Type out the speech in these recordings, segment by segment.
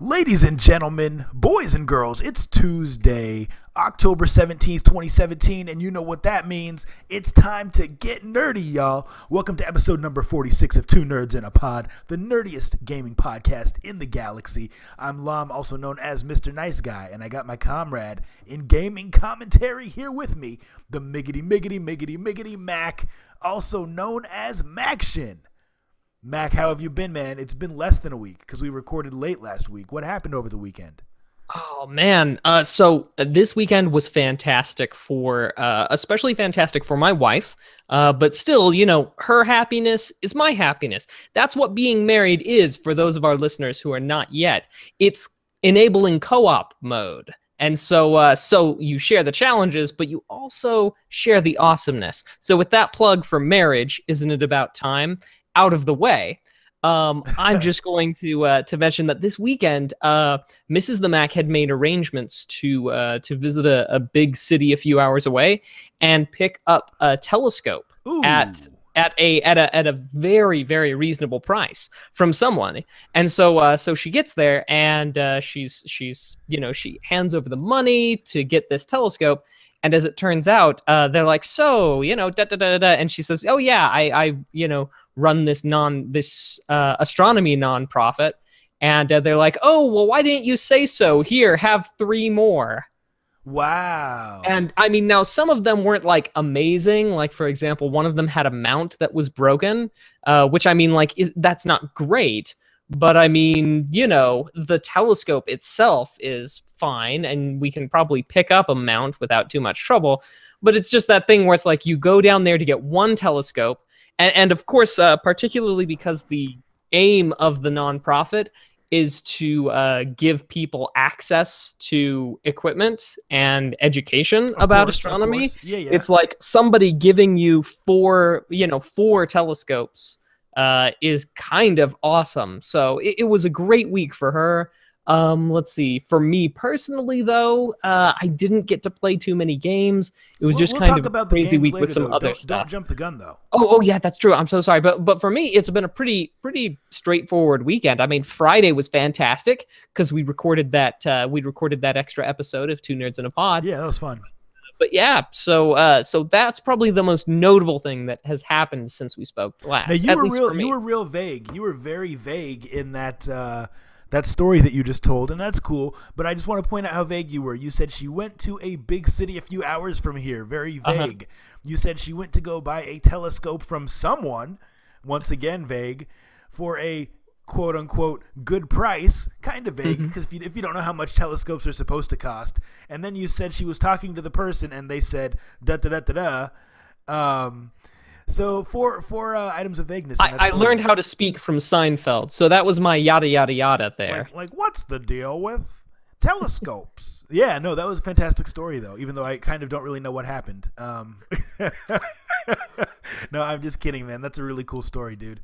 Ladies and gentlemen, boys and girls, it's Tuesday, October 17th, 2017, and you know what that means. It's time to get nerdy, y'all. Welcome to episode number 46 of Two Nerds in a Pod, the nerdiest gaming podcast in the galaxy. I'm Lam, also known as Mr. Nice Guy, and I got my comrade in gaming commentary here with me, the miggity Mac, also known as Maction. Mac, how have you been, man? It's been less than a week because we recorded late last week. What happened over the weekend? Oh, man. So this weekend was fantastic especially fantastic for my wife. But still, her happiness is my happiness. That's what being married is for those of our listeners who are not yet. It's enabling co-op mode. And so you share the challenges, but you also share the awesomeness. So with that plug for marriage, isn't it about time? Out of the way, I'm just going to mention that this weekend, Mrs. the Mac had made arrangements to visit a big city a few hours away and pick up a telescope at a very, very reasonable price from someone. And so she gets there and she hands over the money to get this telescope. And as it turns out, they're like, and she says, oh yeah, I run this astronomy nonprofit. And they're like, oh, well, why didn't you say so? Here, have 3 more. Wow. And I mean, now some of them weren't like amazing. Like, for example, one of them had a mount that was broken, which I mean, that's not great. But I mean, the telescope itself is fine, and we can probably pick up a mount without too much trouble. But it's just that thing where it's like you go down there to get one telescope, and of course, particularly because the aim of the nonprofit is to give people access to equipment and education about astronomy. Yeah. It's like somebody giving you four telescopes. Is kind of awesome. So it was a great week for her. Let's see. For me personally, though, I didn't get to play too many games. It was just kind of a crazy week with some other stuff. Don't jump the gun, though. Oh, yeah, that's true. I'm so sorry, but for me, it's been a pretty straightforward weekend. I mean, Friday was fantastic because we recorded that extra episode of Two Nerds in a Pod. Yeah, that was fun. But yeah, so that's probably the most notable thing that has happened since we spoke last. Now you were real vague. You were very vague in that story that you just told, and that's cool. But I just want to point out how vague you were. You said she went to a big city a few hours from here. Very vague. You said she went to go buy a telescope from someone. Once again, vague. For a quote-unquote good price, kind of vague, because if you don't know how much telescopes are supposed to cost, and then you said she was talking to the person and they said da-da-da-da-da, so four items of vagueness. I learned how to speak from Seinfeld, so that was my yada yada yada there. Like what's the deal with telescopes? Yeah, no, that was a fantastic story, though, even though I kind of don't really know what happened. No, I'm just kidding, man. That's a really cool story, dude.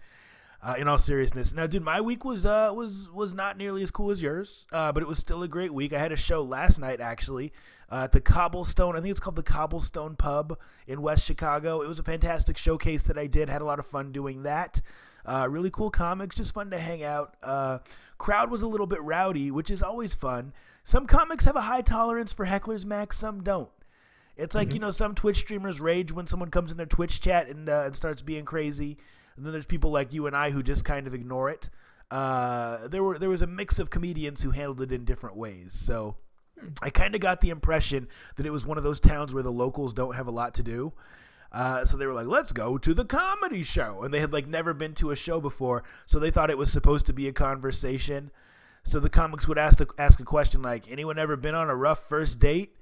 In all seriousness. Now, dude, my week was not nearly as cool as yours, but it was still a great week. I had a show last night, actually, at the Cobblestone. I think it's called the Cobblestone Pub in West Chicago. It was a fantastic showcase that I did. Had a lot of fun doing that. Really cool comics, just fun to hang out. Crowd was a little bit rowdy, which is always fun. Some comics have a high tolerance for hecklers, Max. Some don't. It's like, some Twitch streamers rage when someone comes in their Twitch chat and starts being crazy. And then there's people like you and I who just kind of ignore it. There was a mix of comedians who handled it in different ways. So I kind of got the impression that it was one of those towns where the locals don't have a lot to do. So they were like, let's go to the comedy show. And they had never been to a show before. So they thought it was supposed to be a conversation. So the comics would ask a question like, anyone ever been on a rough first date?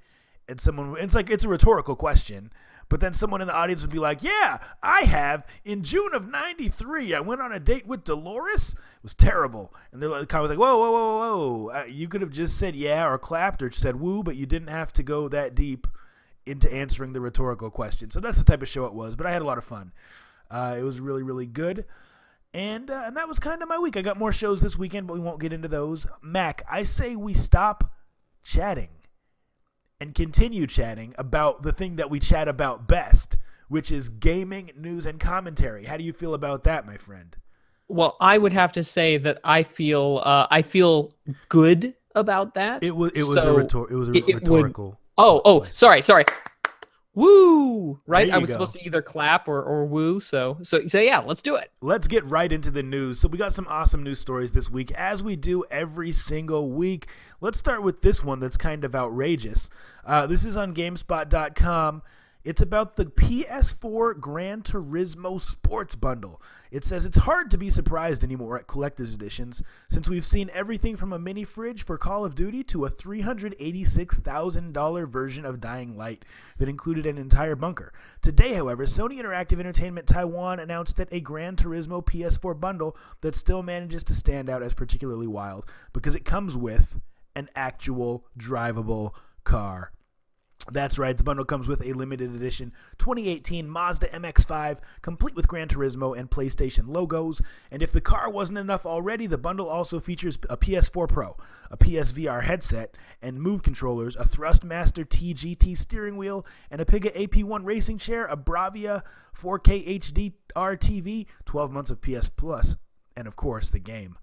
And it's a rhetorical question. But then someone in the audience would be like, yeah, I have. In June of 93, I went on a date with Dolores. It was terrible. And they're like, kind of like, whoa. You could have just said yeah or clapped or said woo, but you didn't have to go that deep into answering the rhetorical question. So that's the type of show it was. But I had a lot of fun. It was really, really good. And that was kind of my week. I got more shows this weekend, but we won't get into those. Mac, I say we stop chatting and continue chatting about the thing that we chat about best, which is gaming, news, and commentary. How do you feel about that, my friend? Well, I would have to say that I feel good about that. It was So it was a it would. rhetorical Oh, question. sorry. Woo! There Right? I you was go. supposed to either clap or woo. So yeah, let's do it. Let's get right into the news. So we got some awesome news stories this week, as we do every single week. Let's start with this one that's kind of outrageous. This is on GameSpot.com. It's about the PS4 Gran Turismo Sports Bundle. It says it's hard to be surprised anymore at collector's editions, since we've seen everything from a mini fridge for Call of Duty to a $386,000 version of Dying Light that included an entire bunker. Today, however, Sony Interactive Entertainment Taiwan announced that a Gran Turismo PS4 bundle that still manages to stand out as particularly wild because it comes with an actual drivable car. That's right, the bundle comes with a limited edition 2018 Mazda MX-5, complete with Gran Turismo and PlayStation logos. And if the car wasn't enough already, the bundle also features a PS4 Pro, a PSVR headset, and Move controllers, a Thrustmaster TGT steering wheel, and a Piga AP1 racing chair, a Bravia 4K HDR TV, 12 months of PS Plus, and of course, the game.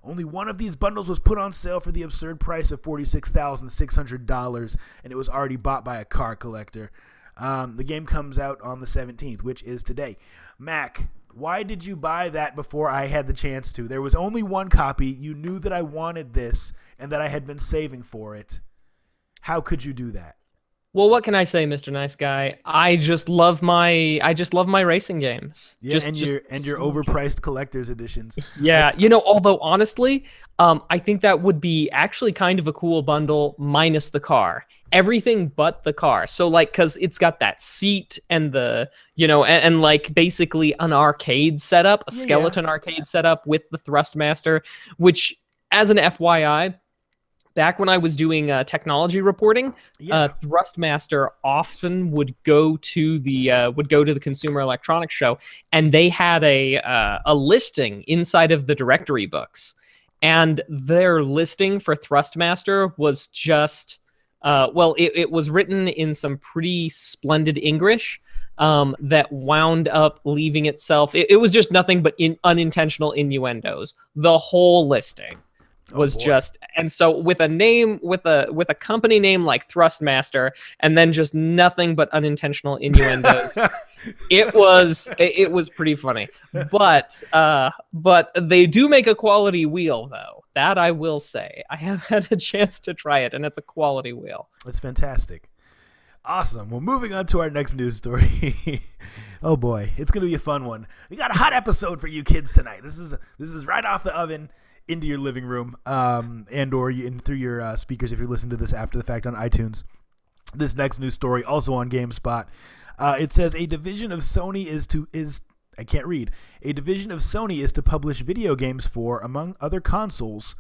Only one of these bundles was put on sale for the absurd price of $46,600, and it was already bought by a car collector. The game comes out on the 17th, which is today. Mac, why did you buy that before I had the chance to? There was only one copy. You knew that I wanted this and that I had been saving for it. How could you do that? Well, what can I say, Mr. Nice Guy? I just love my racing games. Yeah, and your overpriced collector's editions. Yeah, although honestly, I think that would be actually kind of a cool bundle minus the car. Everything but the car. So cuz it's got that seat and the, and like basically an arcade setup, a skeleton arcade setup with the Thrustmaster, which as an FYI, back when I was doing technology reporting, Thrustmaster often would go to the Consumer Electronics Show, and they had a listing inside of the directory books, and their listing for Thrustmaster was just it was written in some pretty splendid English that wound up leaving itself. It was just nothing but unintentional innuendos. The whole listing was just, and so with a name, with a company name like Thrustmaster, and then just nothing but unintentional innuendos, it was pretty funny. But they do make a quality wheel, though. That I will say. I have had a chance to try it, and it's a quality wheel. It's fantastic. Awesome. Well, moving on to our next news story. Oh boy, it's gonna be a fun one. We got a hot episode for you kids tonight. This is right off the oven into your living room, and or through your speakers if you're listening to this after the fact on iTunes. This next news story, also on GameSpot, it says a division of Sony is to publish video games for, among other consoles,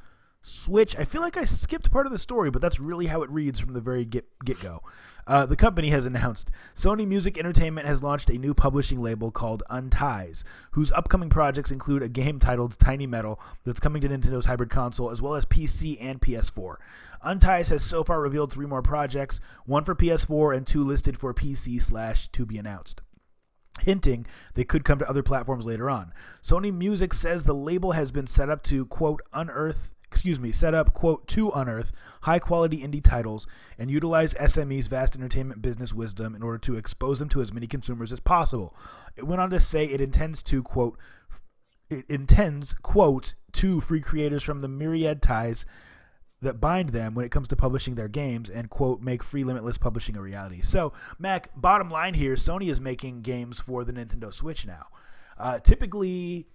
Switch. I feel like I skipped part of the story, but that's really how it reads from the very get-go. The company has announced Sony Music Entertainment has launched a new publishing label called Unties, whose upcoming projects include a game titled Tiny Metal that's coming to Nintendo's hybrid console, as well as PC and PS4. Unties has so far revealed 3 more projects, 1 for PS4 and 2 listed for PC / to be announced, hinting they could come to other platforms later on. Sony Music says the label has been set up to, quote, to unearth high-quality indie titles and utilize SME's vast entertainment business wisdom in order to expose them to as many consumers as possible. It went on to say it intends, quote, to free creators from the myriad ties that bind them when it comes to publishing their games and, quote, make free limitless publishing a reality. So, Mac, bottom line here, Sony is making games for the Nintendo Switch now. Typically,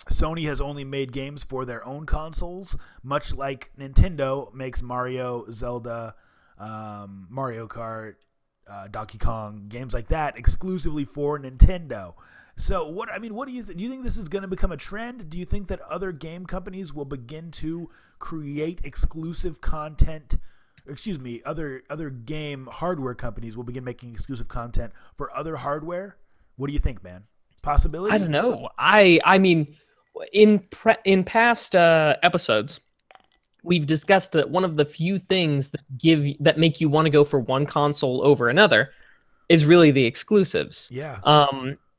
Sony has only made games for their own consoles, much like Nintendo makes Mario, Zelda, Mario Kart, Donkey Kong, games like that exclusively for Nintendo. So, what do you think? Do you think this is going to become a trend? Do you think that other game companies will begin to create exclusive content? Other game hardware companies will begin making exclusive content for other hardware? What do you think, man? Possibility? I don't know. I mean, in past episodes, we've discussed that one of the few things that make you want to go for one console over another is really the exclusives. Yeah.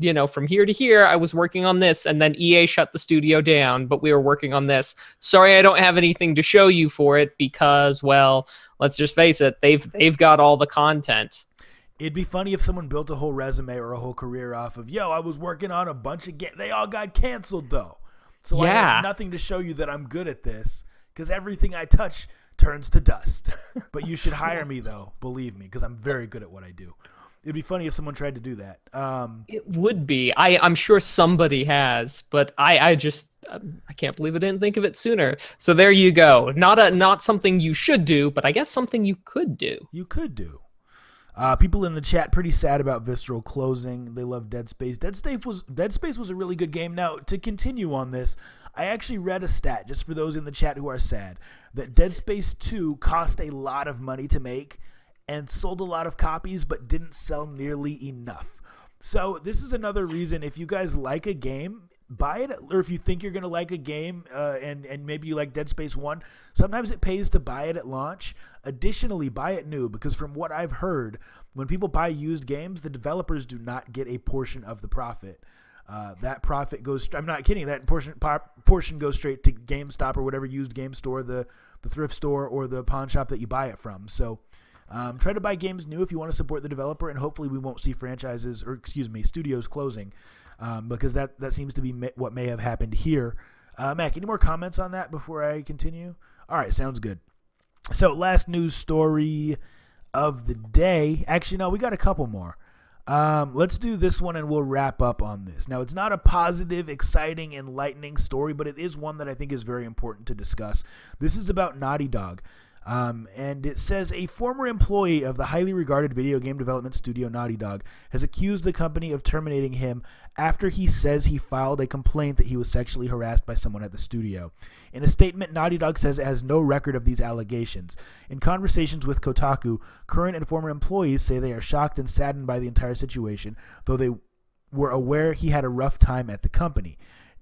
you know, from here to here, I was working on this, and then EA shut the studio down, but we were working on this. Sorry, I don't have anything to show you for it because, well, let's just face it, they've got all the content. It'd be funny if someone built a whole resume or a whole career off of, yo, I was working on a bunch of games. They all got canceled, though. So I have nothing to show you that I'm good at this because everything I touch turns to dust. But you should hire me, though. Believe me, because I'm very good at what I do. It'd be funny if someone tried to do that. It would be. I'm sure somebody has, but I can't believe I didn't think of it sooner. So there you go. Not something you should do, but I guess something you could do. You could do. People in the chat pretty sad about Visceral closing. They love Dead Space. Dead Space was a really good game. Now, to continue on this, I actually read a stat, just for those in the chat who are sad, that Dead Space 2 cost a lot of money to make and sold a lot of copies but didn't sell nearly enough. So this is another reason, if you guys like a game, buy it, or if you think you're going to like a game and maybe you like Dead Space 1, sometimes it pays to buy it at launch. Additionally, buy it new, because from what I've heard, when people buy used games, the developers do not get a portion of the profit. That profit goes, I'm not kidding, that portion goes straight to GameStop or whatever used game store, the thrift store or the pawn shop that you buy it from. So try to buy games new if you want to support the developer, and hopefully we won't see studios closing. Because that seems to be what may have happened here. Mac, any more comments on that before I continue? All right, sounds good. So last news story of the day. Actually, no, we got a couple more. Let's do this one and we'll wrap up on this. Now, it's not a positive, exciting, enlightening story, but it is one that I think is very important to discuss. This is about Naughty Dog. And it says a former employee of the highly regarded video game development studio Naughty Dog has accused the company of terminating him after he says he filed a complaint that he was sexually harassed by someone at the studio. In a statement, Naughty Dog says it has no record of these allegations. In conversations with Kotaku, current and former employees say they are shocked and saddened by the entire situation, though they were aware he had a rough time at the company.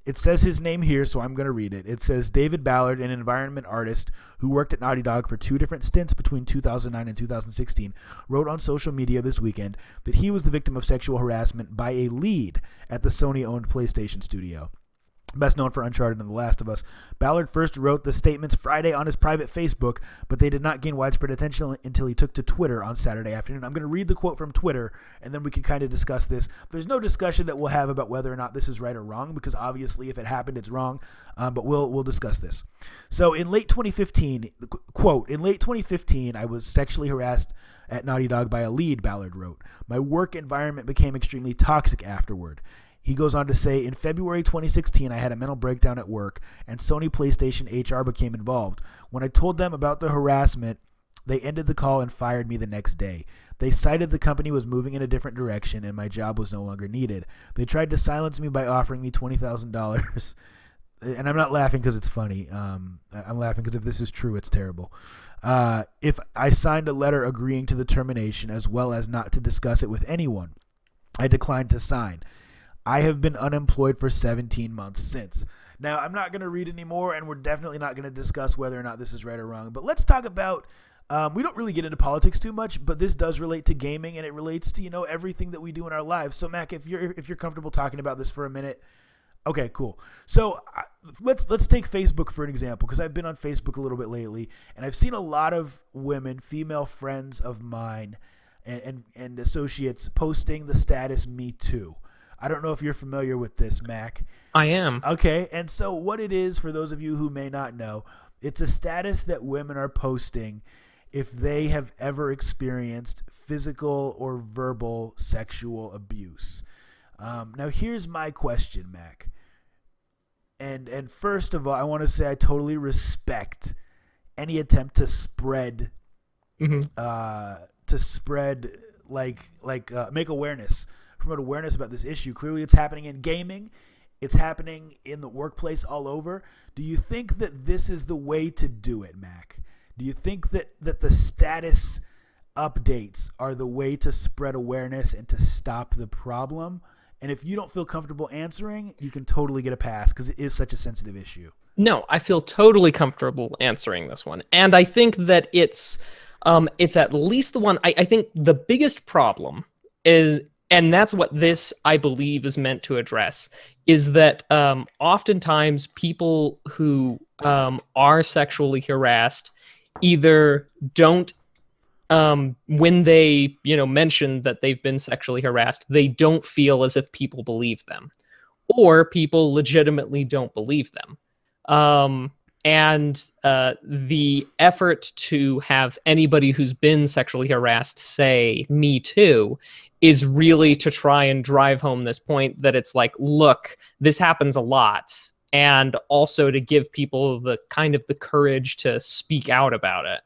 It says his name here, so I'm going to read it. It says David Ballard, an environment artist who worked at Naughty Dog for 2 different stints between 2009 and 2016, wrote on social media this weekend that he was the victim of sexual harassment by a lead at the Sony-owned PlayStation studio. Best known for Uncharted and The Last of Us, Ballard first wrote the statements Friday on his private Facebook, but they did not gain widespread attention until he took to Twitter on Saturday afternoon. I'm going to read the quote from Twitter, and then we can kind of discuss this. There's no discussion that we'll have about whether or not this is right or wrong, because obviously if it happened, it's wrong, but we'll discuss this. So in late 2015, quote, in late 2015, I was sexually harassed at Naughty Dog by a lead, Ballard wrote. My work environment became extremely toxic afterward. He goes on to say, in February 2016, I had a mental breakdown at work, and Sony PlayStation HR became involved. When I told them about the harassment, they ended the call and fired me the next day. They cited the company was moving in a different direction, and my job was no longer needed. They tried to silence me by offering me $20,000. And I'm not laughing because it's funny. I'm laughing because if this is true, it's terrible. If I signed a letter agreeing to the termination, as well as not to discuss it with anyone, I declined to sign. I have been unemployed for 17 months since. Now, I'm not going to read anymore, and we're definitely not going to discuss whether or not this is right or wrong. But let's talk about, we don't really get into politics too much, but this does relate to gaming, and it relates to, everything that we do in our lives. So, Mac, if you're comfortable talking about this for a minute. Okay, cool. So let's take Facebook for an example, because I've been on Facebook a little bit lately, and I've seen a lot of women, female friends of mine and associates posting the status Me Too. I don't know if you're familiar with this, Mac. I am. Okay, and so what it is, for those of you who may not know, it's a status that women are posting if they have ever experienced physical or verbal sexual abuse. Now, here's my question, Mac. And first of all, I want to say I totally respect any attempt to spread, make awareness. Promote awareness about this issue. Clearly, it's happening in gaming. It's happening in the workplace all over. Do you think that this is the way to do it, Mac? Do you think that the status updates are the way to spread awareness and to stop the problem? And if you don't feel comfortable answering, you can totally get a pass because it is such a sensitive issue. No, I feel totally comfortable answering this one. And I think that it's at least the one. I think the biggest problem And that's what this, I believe, is meant to address, is that oftentimes people who are sexually harassed either don't, when they, mention that they've been sexually harassed, they don't feel as if people believe them, or people legitimately don't believe them. And the effort to have anybody who's been sexually harassed say, "Me too," is really to try and drive home this point that it's like, look, this happens a lot. And also to give people the kind of the courage to speak out about it.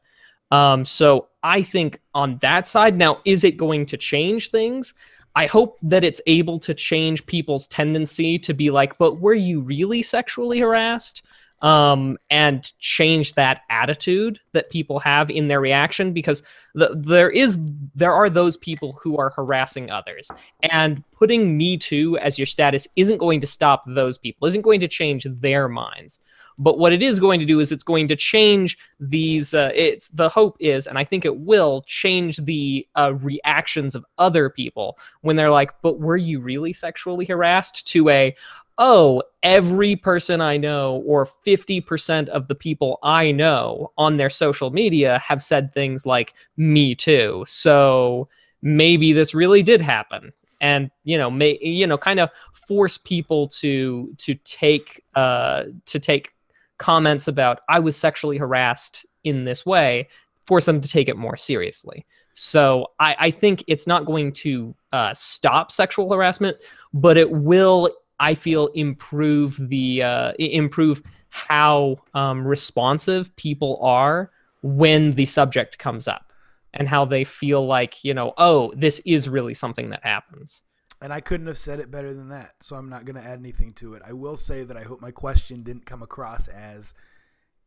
So I think on that side, now, is it going to change things? I hope that it's able to change people's tendency to be like, but were you really sexually harassed? And change that attitude that people have in their reaction, because there are those people who are harassing others, and putting "Me Too" as your status isn't going to stop those people, isn't going to change their minds. But what it is going to do is it's going to change these, the hope is, and I think it will, change the reactions of other people when they're like, but were you really sexually harassed? To a, oh, every person I know, or 50% of the people I know on their social media have said things like "Me too." So maybe this really did happen. And, kind of force people to take comments about "I was sexually harassed in this way," force them to take it more seriously. So I think it's not going to stop sexual harassment, but it will, I feel, improve how responsive people are when the subject comes up, and how they feel like, oh, this is really something that happens. And I couldn't have said it better than that, so I'm not going to add anything to it. I will say that I hope my question didn't come across as,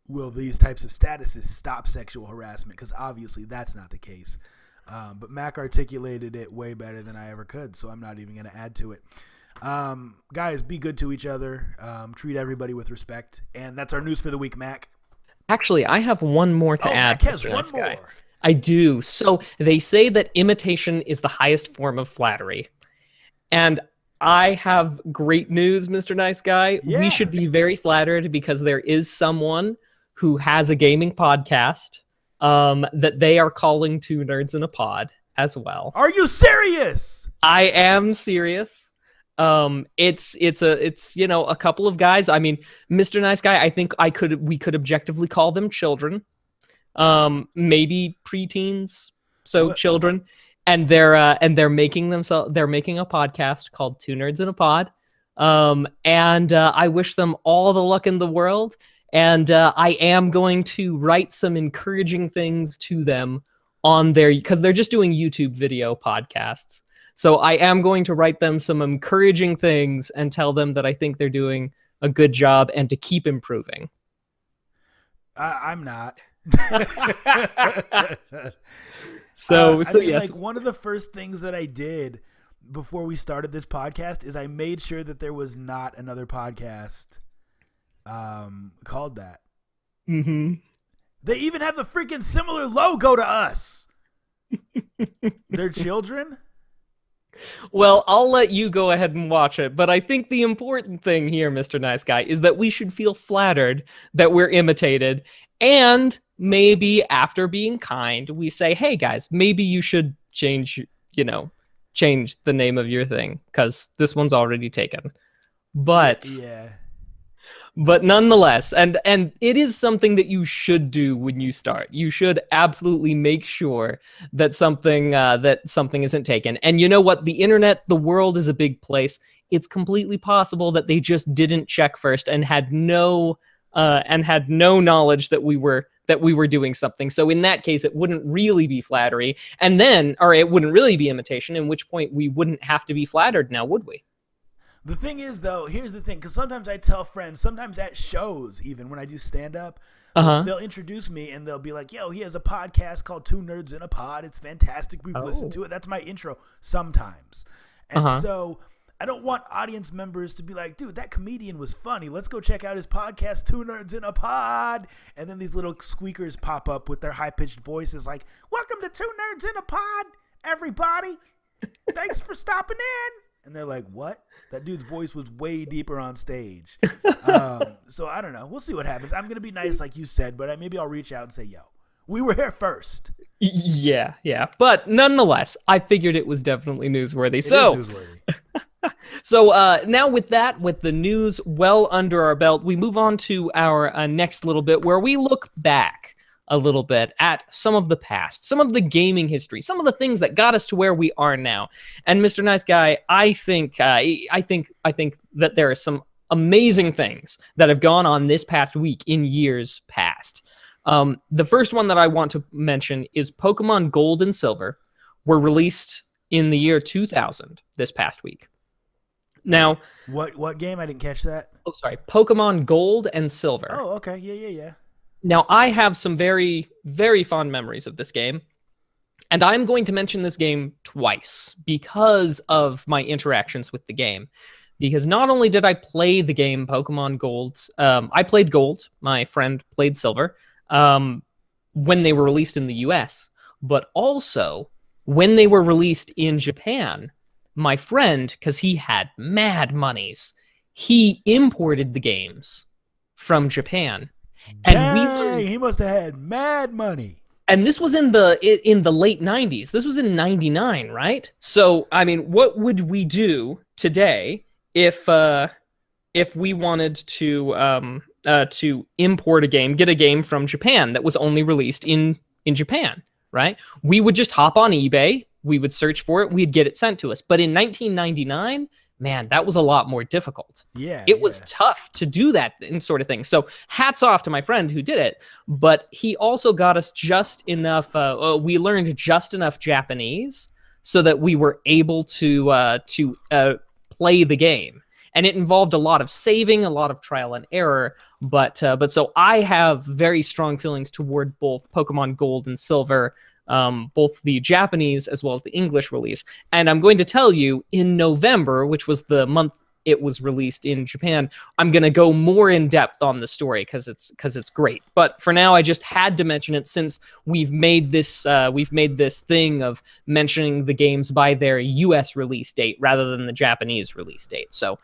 will these types of statuses stop sexual harassment? Because obviously that's not the case. But Mac articulated it way better than I ever could, so I'm not even going to add to it. Guys, be good to each other. Treat everybody with respect. And that's our news for the week, Mac. Actually, I have one more to add. Mac has one more. Guy. I do. So they say that imitation is the highest form of flattery. And I have great news, Mr. Nice Guy. Yeah. We should be very flattered, because there is someone who has a gaming podcast that they are calling Two Nerds in a Pod as well. Are you serious? I am serious. It's a couple of guys. I mean, Mr. Nice Guy, I think we could objectively call them children. Maybe preteens, so what? Children. And they're making a podcast called Two Nerds in a Pod. And I wish them all the luck in the world. And I am going to write some encouraging things to them on because they're just doing YouTube video podcasts. So I am going to write them some encouraging things and tell them that I think they're doing a good job and to keep improving. I'm not. So like, yes, one of the first things that I did before we started this podcast is I made sure that there was not another podcast called that. Mm-hmm. They even have the freaking similar logo to us. They're children. Well, I'll let you go ahead and watch it, but I think the important thing here, Mr. Nice Guy, is that we should feel flattered that we're imitated, and maybe after being kind, we say, hey guys, maybe you should change the name of your thing, because this one's already taken. But yeah. But nonetheless, and it is something that you should do when you start. You should absolutely make sure that something isn't taken. And you know what? The internet, the world is a big place. It's completely possible that they just didn't check first and had no knowledge that we were doing something. So in that case, it wouldn't really be flattery, or it wouldn't really be imitation. In which point, we wouldn't have to be flattered now, would we? The thing is, though, here's the thing, because sometimes I tell friends, sometimes at shows, even when I do stand-up, they'll introduce me and they'll be like, yo, he has a podcast called Two Nerds in a Pod. It's fantastic. We've listened to it. That's my intro sometimes. And so I don't want audience members to be like, dude, that comedian was funny. Let's go check out his podcast, Two Nerds in a Pod. And then these little squeakers pop up with their high-pitched voices like, welcome to Two Nerds in a Pod, everybody. Thanks for stopping in. And they're like, what? That dude's voice was way deeper on stage. So I don't know. We'll see what happens. I'm going to be nice like you said, but maybe I'll reach out and say, yo, we were here first. Yeah. But nonetheless, I figured it was definitely newsworthy. It is newsworthy. So now with the news well under our belt, we move on to our next little bit where we look back a little bit at some of the past, some of the gaming history, some of the things that got us to where we are now. And Mr. Nice Guy, I think that there are some amazing things that have gone on this past week in years past. The first one that I want to mention is Pokemon Gold and Silver were released in the year 2000 this past week. Now, what game? I didn't catch that. Oh, sorry, Pokemon Gold and Silver. Oh, okay, yeah. Now, I have some very, very fond memories of this game, and I'm going to mention this game twice because of my interactions with the game. Because not only did I play the game Pokemon Gold, I played Gold, my friend played Silver, when they were released in the US, but also when they were released in Japan, my friend, because he had mad monies, he imported the games from Japan. And he must have had mad money. And this was in the late 90s. This was in 99, right? So, I mean, what would we do today if we wanted to import a game, get a game from Japan that was only released in Japan, right? We would just hop on eBay, we would search for it, we'd get it sent to us. But in 1999, man, that was a lot more difficult. Yeah, it was tough to do that sort of thing. So hats off to my friend who did it, but he also got us just enough. We learned just enough Japanese so that we were able to play the game. And it involved a lot of saving, a lot of trial and error. But so I have very strong feelings toward both Pokemon Gold and Silver. Both the Japanese as well as the English release. And I'm going to tell you, in November, which was the month it was released in Japan, I'm going to go more in depth on the story because it's great. But for now, I just had to mention it since we've made this thing of mentioning the games by their US release date rather than the Japanese release date. So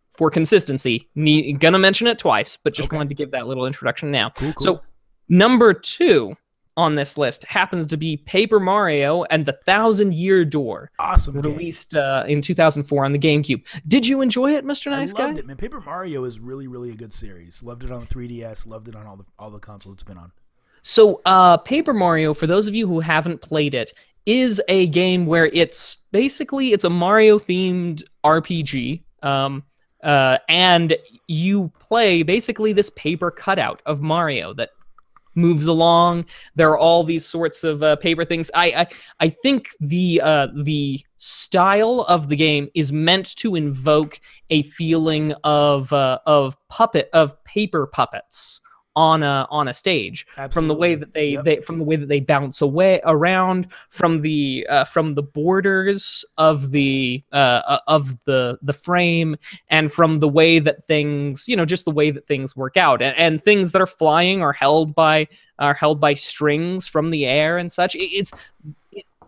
for consistency, gonna mention it twice, but just wanted to give that little introduction now. Cool. So number 2 on this list happens to be Paper Mario and the 1,000-Year Door. Awesome released in 2004 on the GameCube. Did you enjoy it, Mr. Nice Guy? I loved it, man. Paper Mario is really, really a good series. Loved it on the 3DS. Loved it on all the consoles it's been on. So Paper Mario, for those of you who haven't played it, is a game where it's a Mario-themed RPG. And you play basically this paper cutout of Mario that moves along. There are all these sorts of paper things. I think the style of the game is meant to invoke a feeling of paper puppets on a stage. Absolutely. From the way that they bounce away around, from the borders of the frame, and from the way that things, just the way that things work out, and things that are flying are held by strings from the air and such. It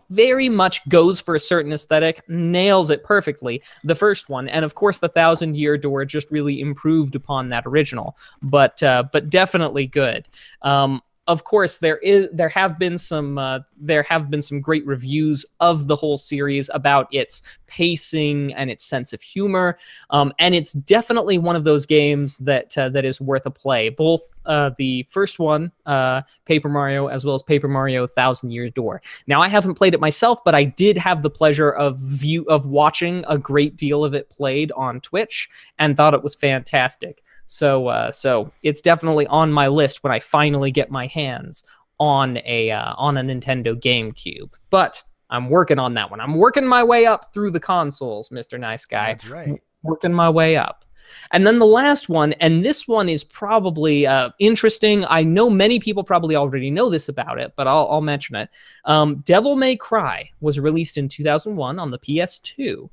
very much goes for a certain aesthetic, nails it perfectly, the first one, and of course the 1,000-Year Door just really improved upon that original, but definitely good. Of course, there have been some great reviews of the whole series about its pacing and its sense of humor, and it's definitely one of those games that is worth a play. Both the first one, Paper Mario, as well as Paper Mario 1,000-Year Door. Now, I haven't played it myself, but I did have the pleasure of watching a great deal of it played on Twitch, and thought it was fantastic. So it's definitely on my list when I finally get my hands on a Nintendo GameCube. But I'm working on that one. I'm working my way up through the consoles, Mr. Nice Guy. That's right. Working my way up. And then the last one, and this one is probably interesting. I know many people probably already know this about it, but I'll mention it. Devil May Cry was released in 2001 on the PS2.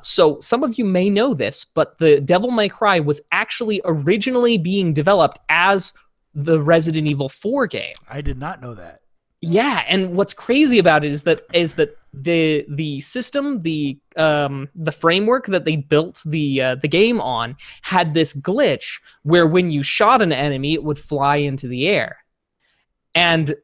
So some of you may know this, but the Devil May Cry was actually originally being developed as the Resident Evil 4 game. I did not know that. Yeah, and what's crazy about it is that the system, the framework that they built the game on had this glitch where when you shot an enemy, it would fly into the air. And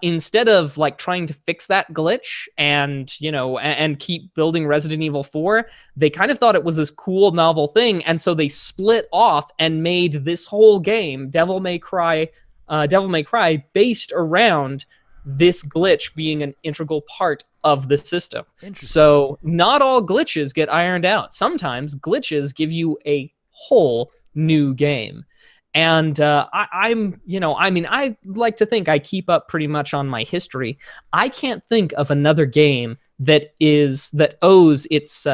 instead of like trying to fix that glitch and and keep building Resident Evil 4, they kind of thought it was this cool novel thing, and so they split off and made this whole game, Devil May Cry, based around this glitch being an integral part of the system. So not all glitches get ironed out. Sometimes glitches give you a whole new game. And I like to think I keep up pretty much on my history. I can't think of another game that owes its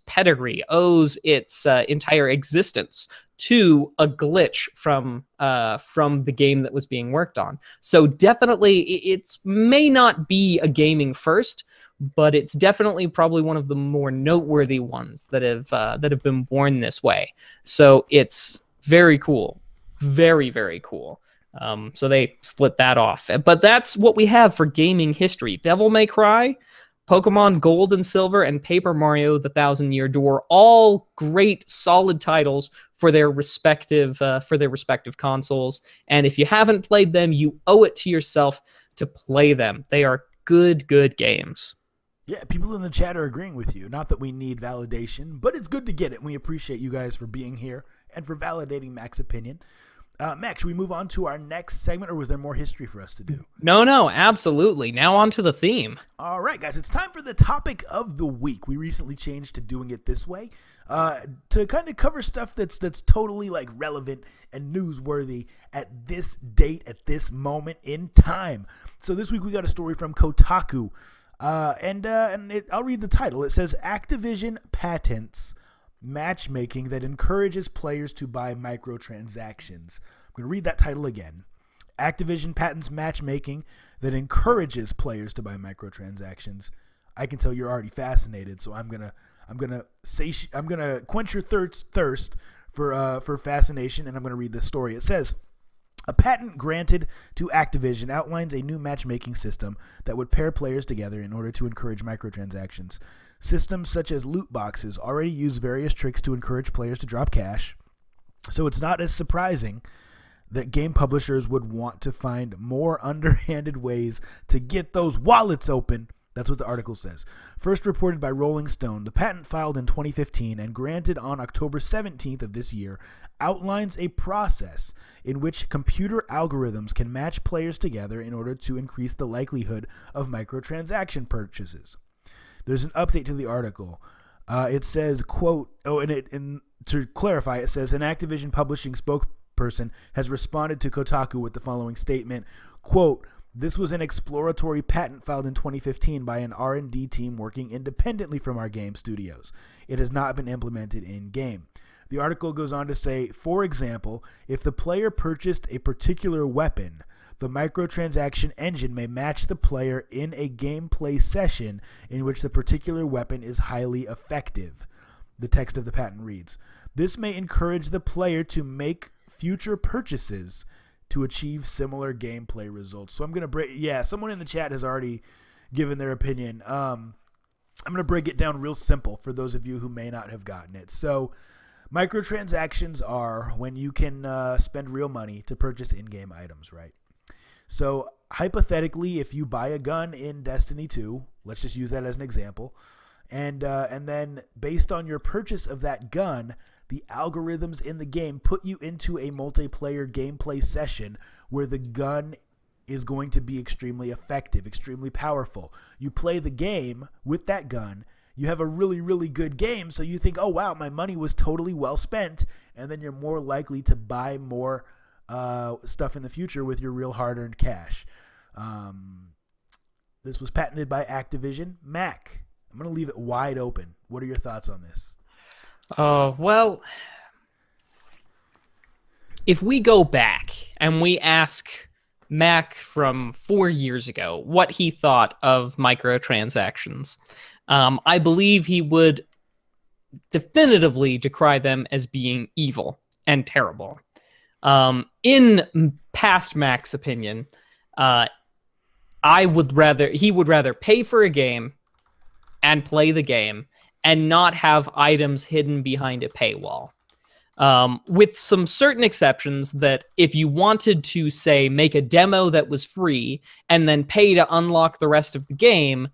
pedigree, owes its entire existence to a glitch from the game that was being worked on. So definitely, it may not be a gaming first, but it's definitely probably one of the more noteworthy ones that have been born this way. So it's very cool. Very, very cool. So they split that off. But that's what we have for gaming history. Devil May Cry, Pokemon Gold and Silver, and Paper Mario: The Thousand Year Door, all great, solid titles for their respective consoles. And if you haven't played them, you owe it to yourself to play them. They are good games. Yeah, people in the chat are agreeing with you. Not that we need validation, but it's good to get it. We appreciate you guys for being here and for validating Mac's opinion. Mac, should we move on to our next segment, or was there more history for us to do? No, absolutely. Now on to the theme. All right, guys, it's time for the topic of the week. We recently changed to doing it this way to kind of cover stuff that's totally like relevant and newsworthy at this date, at this moment in time. So this week we got a story from Kotaku, I'll read the title. It says, Activision patents matchmaking that encourages players to buy microtransactions. I'm going to read that title again. Activision patents matchmaking that encourages players to buy microtransactions. I can tell you're already fascinated, so I'm gonna quench your thirst for fascination, and I'm gonna read this story. It says, a patent granted to Activision outlines a new matchmaking system that would pair players together in order to encourage microtransactions. Systems such as loot boxes already use various tricks to encourage players to drop cash, so it's not as surprising that game publishers would want to find more underhanded ways to get those wallets open. That's what the article says. First reported by Rolling Stone, the patent filed in 2015 and granted on October 17th of this year outlines a process in which computer algorithms can match players together in order to increase the likelihood of microtransaction purchases. There's an update to the article. It says, quote, to clarify, it says, an Activision publishing spokesperson has responded to Kotaku with the following statement, quote, this was an exploratory patent filed in 2015 by an R&D team working independently from our game studios. It has not been implemented in-game. The article goes on to say, for example, if the player purchased a particular weapon, the microtransaction engine may match the player in a gameplay session in which the particular weapon is highly effective. The text of the patent reads, this may encourage the player to make future purchases to achieve similar gameplay results. So I'm going to break, someone in the chat has already given their opinion. I'm going to break it down real simple for those of you who may not have gotten it. So microtransactions are when you can spend real money to purchase in-game items, right? So hypothetically, if you buy a gun in Destiny 2, let's just use that as an example, and then based on your purchase of that gun, the algorithms in the game put you into a multiplayer gameplay session where the gun is going to be extremely effective, extremely powerful. You play the game with that gun, you have a really, really good game, so you think, oh wow, my money was totally well spent, and then you're more likely to buy more stuff in the future with your real hard-earned cash. This was patented by Activision. Mac, I'm going to leave it wide open. What are your thoughts on this? Well, if we go back and we ask Mac from 4 years ago what he thought of microtransactions, I believe he would definitively decry them as being evil and terrible. In past Mac's opinion, he would rather pay for a game and play the game and not have items hidden behind a paywall. With some certain exceptions that if you wanted to, say, make a demo that was free and then pay to unlock the rest of the game,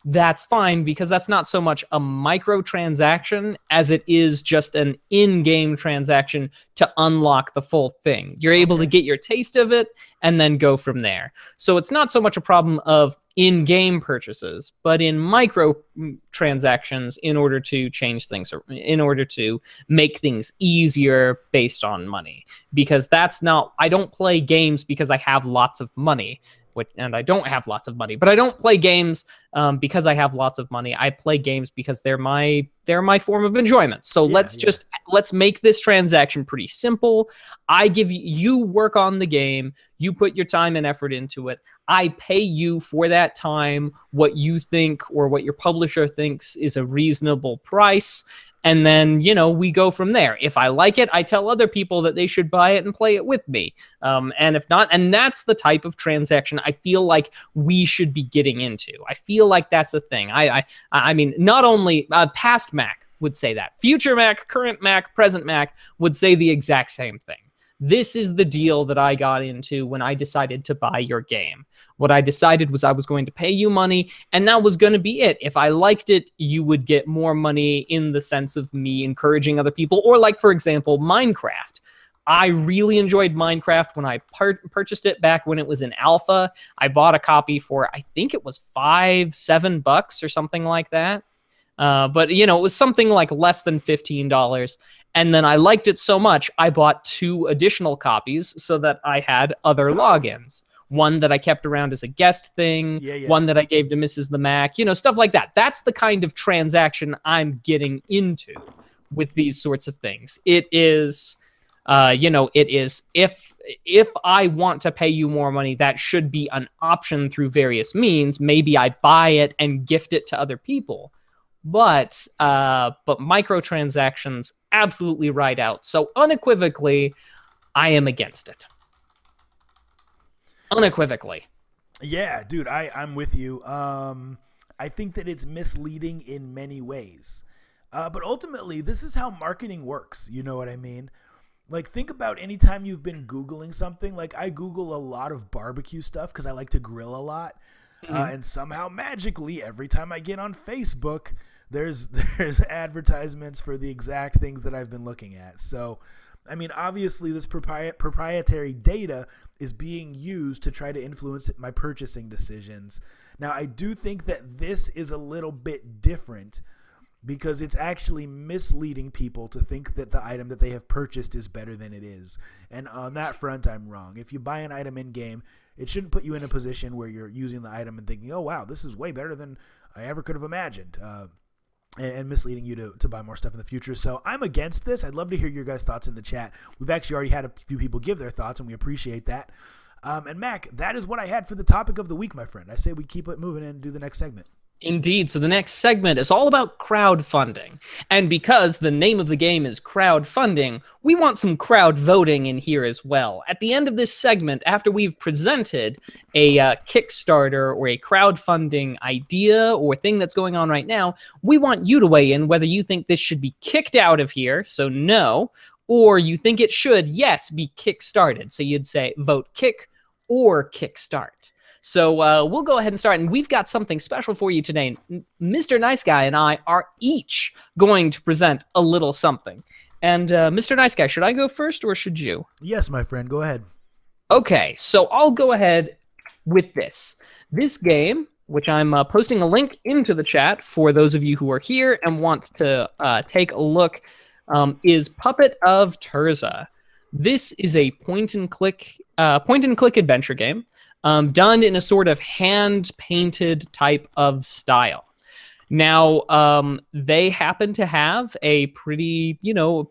that's fine, because that's not so much a microtransaction as it is just an in-game transaction to unlock the full thing. You're able to get your taste of it and then go from there. So it's not so much a problem of in-game purchases, but in microtransactions in order to change things, or in order to make things easier based on money. Because that's not, I don't play games because I have lots of money. And I don't have lots of money, but I don't play games because I have lots of money. I play games because they're my form of enjoyment. So let's make this transaction pretty simple. I give you work on the game, you put your time and effort into it. I pay you for that time what you think or what your publisher thinks is a reasonable price. And then, we go from there. If I like it, I tell other people that they should buy it and play it with me. And if not, and that's the type of transaction I feel like we should be getting into. I feel like that's the thing. I mean, not only past Mac would say that. Future Mac, current Mac, present Mac would say the exact same thing. This is the deal that I got into when I decided to buy your game. What I decided was I was going to pay you money, and that was going to be it. If I liked it, you would get more money in the sense of me encouraging other people. Or like, for example, Minecraft. I really enjoyed Minecraft when I purchased it back when it was in alpha. I bought a copy for, I think it was $7 or something like that. But, it was something like less than $15. And then I liked it so much, I bought 2 additional copies so that I had other logins. One that I kept around as a guest thing, one that I gave to Mrs. the Mac, stuff like that. That's the kind of transaction I'm getting into with these sorts of things. It is, if I want to pay you more money, that should be an option through various means. Maybe I buy it and gift it to other people. But microtransactions absolutely ride out. So unequivocally, I am against it. Unequivocally. Yeah, dude, I'm with you. I think that it's misleading in many ways. But ultimately, this is how marketing works. You know what I mean? Like, think about any time you've been Googling something. Like, I Google a lot of barbecue stuff because I like to grill a lot. And somehow, magically, every time I get on Facebook, there's advertisements for the exact things that I've been looking at. So, I mean, obviously, this proprietary data is being used to try to influence my purchasing decisions. Now, I do think that this is a little bit different because it's actually misleading people to think that the item that they have purchased is better than it is. And on that front, I'm wrong. If you buy an item in-game, it shouldn't put you in a position where you're using the item and thinking, oh, wow, this is way better than I ever could have imagined. And misleading you to buy more stuff in the future. So I'm against this. I'd love to hear your guys' thoughts in the chat. We've actually already had a few people give their thoughts, and we appreciate that. And Mac, that is what I had for the topic of the week, my friend. I say we keep it moving and do the next segment. Indeed. So the next segment is all about crowdfunding. And because the name of the game is crowdfunding, we want some crowd voting in here as well. At the end of this segment, after we've presented a Kickstarter or a crowdfunding idea or thing that's going on right now, we want you to weigh in whether you think this should be kicked out of here, so no, or you think it should, yes, be kickstarted. So you'd say vote kick or kickstart. So we'll go ahead and start, and we've got something special for you today. Mr. Nice Guy and I are each going to present a little something. And Mr. Nice Guy, should I go first or should you? Yes, my friend, go ahead. Okay, so I'll go ahead with this. This game, which I'm posting a link into the chat for those of you who are here and want to take a look, is Puppet of Terza. This is a point-and-click adventure game. Done in a sort of hand-painted type of style. Now, they happen to have a pretty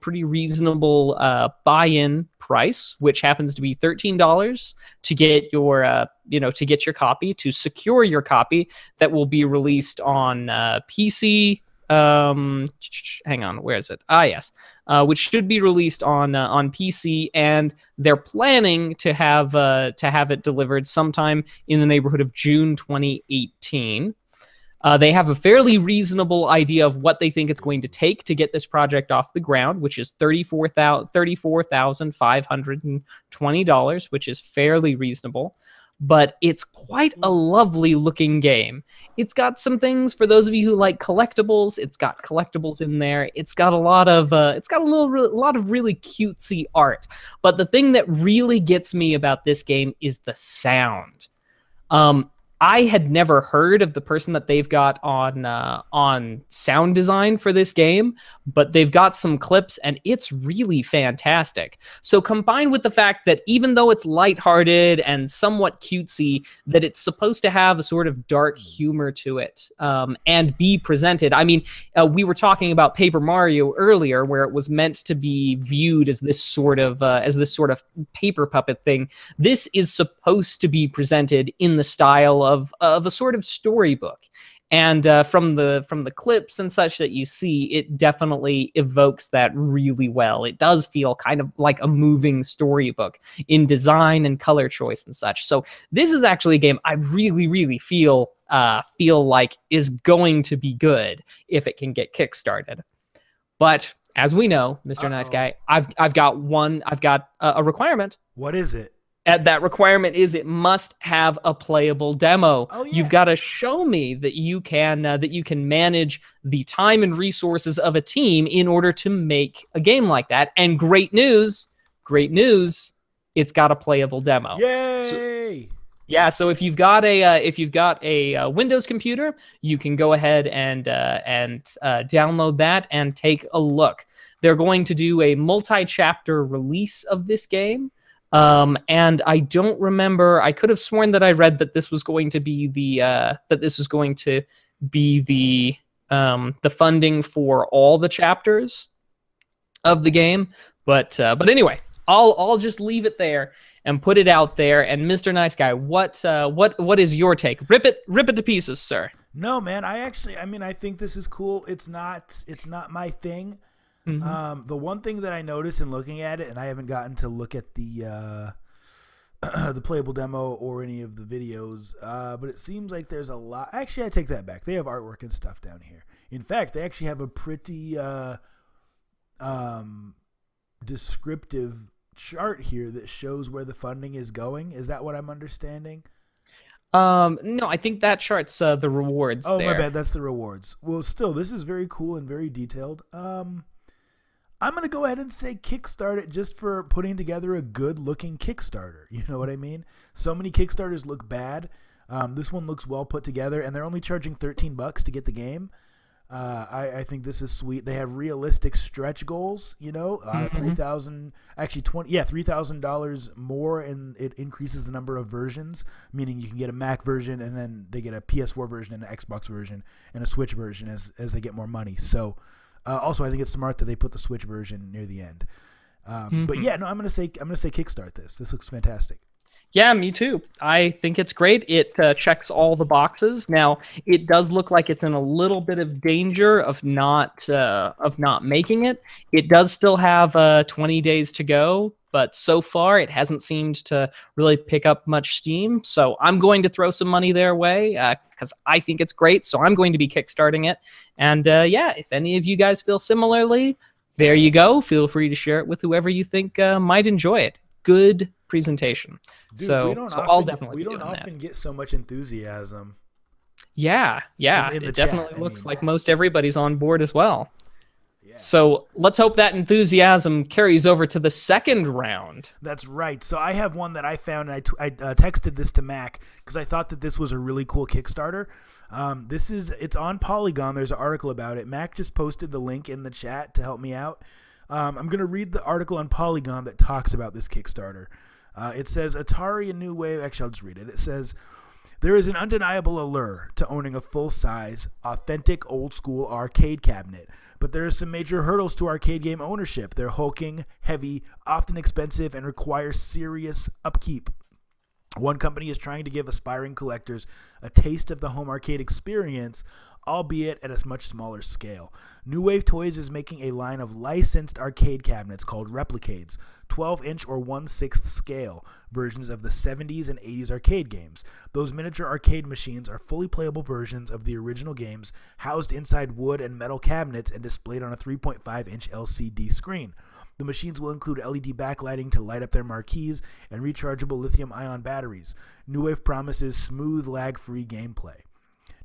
reasonable buy-in price, which happens to be $13 to get your copy, to secure your copy that will be released on PC, hang on, where is it? Yes, which should be released on PC, and they're planning to have it delivered sometime in the neighborhood of June 2018. They have a fairly reasonable idea of what they think it's going to take to get this project off the ground, which is $34,520, which is fairly reasonable. But it's quite a lovely looking game. It's got some things for those of you who like collectibles. It's got collectibles in there. It's got a lot of lot of really cutesy art. But the thing that really gets me about this game is the sound. I had never heard of the person that they've got on sound design for this game, but they've got some clips, and it's really fantastic. So combined with the fact that even though it's lighthearted and somewhat cutesy, that it's supposed to have a sort of dark humor to it, and be presented. I mean, we were talking about Paper Mario earlier, where it was meant to be viewed as this sort of paper puppet thing. This is supposed to be presented in the style of a sort of storybook. And from the clips and such that you see, it definitely evokes that really well. It does feel kind of like a moving storybook in design and color choice and such. So this is actually a game I really, really feel like is going to be good if it can get kickstarted. But as we know, Mr. Nice Guy, I've got a requirement. What is it? And that requirement is it must have a playable demo. Oh, yeah. You've got to show me that you can manage the time and resources of a team in order to make a game like that. And great news, it's got a playable demo. Yay! So if you've got a Windows computer, you can go ahead and download that and take a look. They're going to do a multi-chapter release of this game. And I don't remember. I could have sworn that I read that this was going to be the funding for all the chapters of the game. But anyway, I'll just leave it there and put it out there. And Mr. Nice Guy, what is your take? Rip it to pieces, sir. No, man. I think this is cool. It's not my thing. Mm-hmm. The one thing that I noticed in looking at it, and I haven't gotten to look at the the playable demo or any of the videos, but it seems like there's a lot. Actually, I take that back. They have artwork and stuff down here. In fact, they actually have a pretty descriptive chart here that shows where the funding is going. Is that what I'm understanding? No, I think that chart's the rewards. Oh, there. My bad. That's the rewards. Well, still, this is very cool and very detailed. I'm going to go ahead and say kickstart it just for putting together a good-looking Kickstarter. You know what I mean? So many Kickstarters look bad. This one looks well put together, and they're only charging $13 to get the game. I think this is sweet. They have realistic stretch goals, $3,000 more, and it increases the number of versions, meaning you can get a Mac version, and then they get a PS4 version and an Xbox version and a Switch version as they get more money. So also, I think it's smart that they put the Switch version near the end. But yeah, no, I'm gonna say kickstart this. This looks fantastic. Yeah, me too. I think it's great. It checks all the boxes. Now, it does look like it's in a little bit of danger of not making it. It does still have 20 days to go, but so far it hasn't seemed to really pick up much steam. So I'm going to throw some money their way because I think it's great. So I'm going to be kickstarting it. And if any of you guys feel similarly, there you go. Feel free to share it with whoever you think might enjoy it. Good presentation. Dude, I'll definitely. We don't often get so much enthusiasm. Yeah. In the it chat, definitely looks like most everybody's on board as well. Yeah. So let's hope that enthusiasm carries over to the second round. That's right. So I have one that I found, and I texted this to Mac because I thought that this was a really cool Kickstarter. It's on Polygon. There's an article about it. Mac just posted the link in the chat to help me out. I'm going to read the article on Polygon that talks about this Kickstarter. It says, Atari, a new way. Actually, I'll just read it. It says, there is an undeniable allure to owning a full-size, authentic, old-school arcade cabinet. But there are some major hurdles to arcade game ownership. They're hulking, heavy, often expensive, and require serious upkeep. One company is trying to give aspiring collectors a taste of the home arcade experience, albeit at a much smaller scale. New Wave Toys is making a line of licensed arcade cabinets called Replicades, 12-inch or 1/6 scale versions of the 70s and 80s arcade games. Those miniature arcade machines are fully playable versions of the original games, housed inside wood and metal cabinets and displayed on a 3.5-inch LCD screen. The machines will include LED backlighting to light up their marquees and rechargeable lithium-ion batteries. New Wave promises smooth, lag-free gameplay.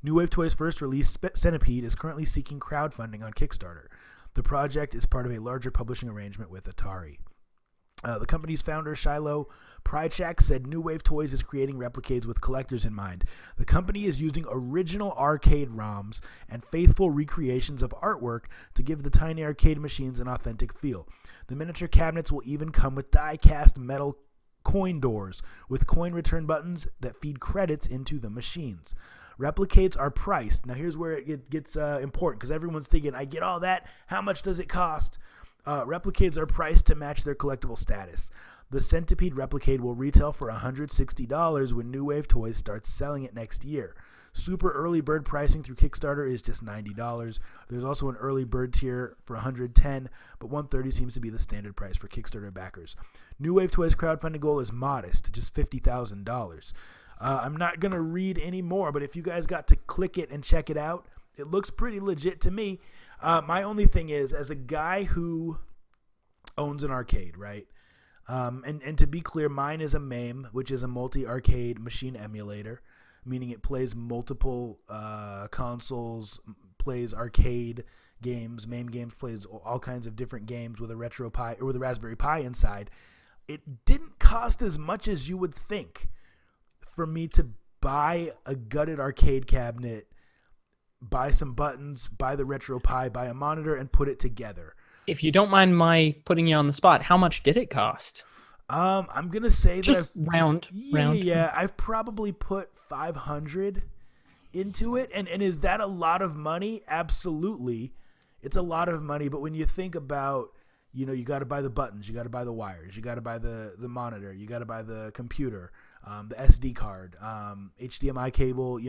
New Wave Toys' first release, Centipede, is currently seeking crowdfunding on Kickstarter. The project is part of a larger publishing arrangement with Atari. The company's founder, Shiloh Prychak, said New Wave Toys is creating Replicades with collectors in mind. The company is using original arcade ROMs and faithful recreations of artwork to give the tiny arcade machines an authentic feel. The miniature cabinets will even come with die-cast metal coin doors with coin return buttons that feed credits into the machines. Replicades are priced. Now here's where it gets important, because everyone's thinking, I get all that, how much does it cost? Replicades are priced to match their collectible status. The Centipede Replicade will retail for $160 when New Wave Toys starts selling it next year. Super early bird pricing through Kickstarter is just $90. There's also an early bird tier for $110, but $130 seems to be the standard price for Kickstarter backers. New Wave Toys' crowdfunding goal is modest, just $50,000. I'm not going to read any more, but if you guys got to click it and check it out, it looks pretty legit to me. My only thing is, as a guy who owns an arcade, right? And to be clear, mine is a MAME, which is a multi-arcade machine emulator, meaning it plays multiple consoles, plays arcade games. MAME games plays all kinds of different games with a Retro Pi or with a Raspberry Pi inside. It didn't cost as much as you would think for me to buy a gutted arcade cabinet, buy some buttons, buy the Retro Pi, buy a monitor, and put it together. If you don't mind my putting you on the spot, how much did it cost? I'm gonna say just that round. Yeah, I've probably put $500 into it, and is that a lot of money? Absolutely, it's a lot of money. But when you think about, you got to buy the buttons, you got to buy the wires, you got to buy the monitor, you got to buy the computer, the SD card, HDMI cable.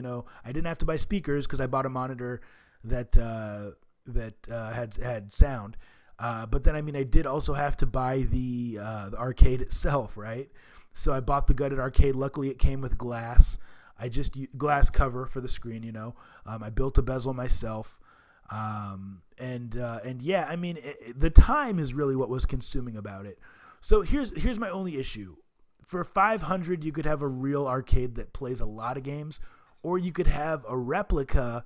I didn't have to buy speakers because I bought a monitor that had sound. But then, I did also have to buy the arcade itself, right? So I bought the gutted arcade. Luckily, it came with glass. I just glass cover for the screen. I built a bezel myself. And yeah, the time is really what was consuming about it. So here's my only issue. For $500, you could have a real arcade that plays a lot of games, or you could have a replica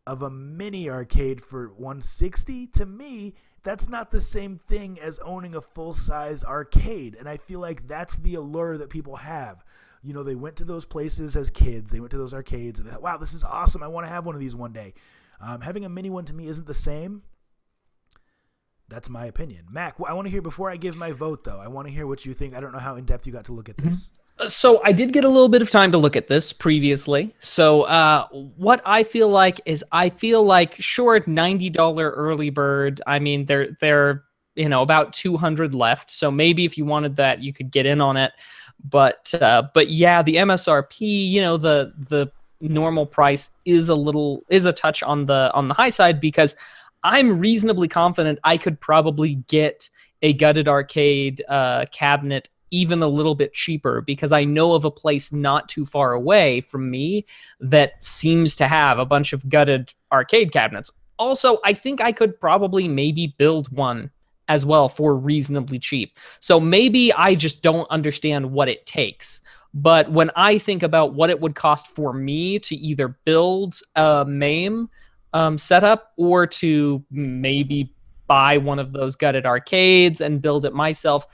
of a mini arcade for $160. To me, that's not the same thing as owning a full-size arcade, and I feel like that's the allure that people have. They went to those places as kids, they went to those arcades, and they thought, wow, this is awesome, I want to have one of these one day. Having a mini one to me isn't the same. That's my opinion. Mac, I want to hear, before I give my vote, though, I want to hear what you think. I don't know how in-depth you got to look at this. So I did get a little bit of time to look at this previously. So what I feel like is, sure, $90 early bird. They're about 200 left. So maybe if you wanted that, you could get in on it. But yeah, the MSRP, the normal price is a touch on the high side, because I'm reasonably confident I could probably get a gutted arcade cabinet even a little bit cheaper, because I know of a place not too far away from me that seems to have a bunch of gutted arcade cabinets. Also, I think I could probably maybe build one as well for reasonably cheap. So maybe I just don't understand what it takes. But when I think about what it would cost for me to either build a MAME setup, or to maybe buy one of those gutted arcades and build it myself,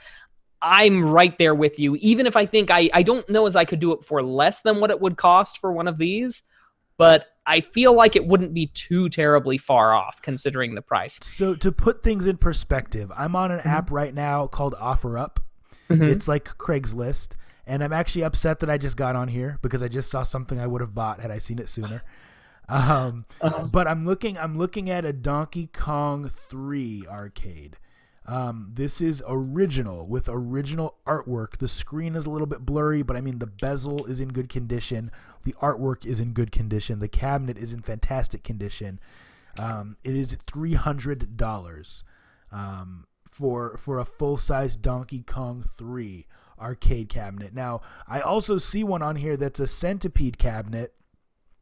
I'm right there with you. Even if I think I don't know as I could do it for less than what it would cost for one of these, but I feel like it wouldn't be too terribly far off considering the price. So to put things in perspective, I'm on an app right now called OfferUp. It's like Craigslist, and I'm actually upset that I just got on here because I just saw something I would have bought had I seen it sooner. But I'm looking at a Donkey Kong 3 arcade. This is original with original artwork. The screen is a little bit blurry, but I mean the bezel is in good condition. The artwork is in good condition. The cabinet is in fantastic condition. It is $300 for a full-size Donkey Kong 3 arcade cabinet. Now, I also see one on here that's a Centipede cabinet,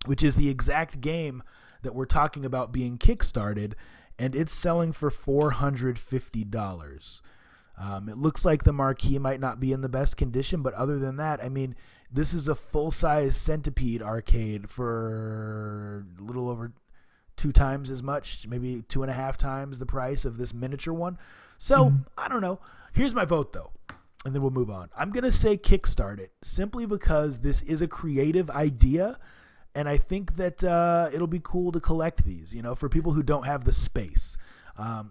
which is the exact game that we're talking about being kickstarted, and it's selling for $450. It looks like the marquee might not be in the best condition, but other than that, I mean, this is a full-size Centipede arcade for a little over 2 times as much, maybe 2.5 times the price of this miniature one. So, I don't know. Here's my vote, though, and then we'll move on. I'm going to say kickstart it, simply because this is a creative idea, and I think that it'll be cool to collect these, for people who don't have the space.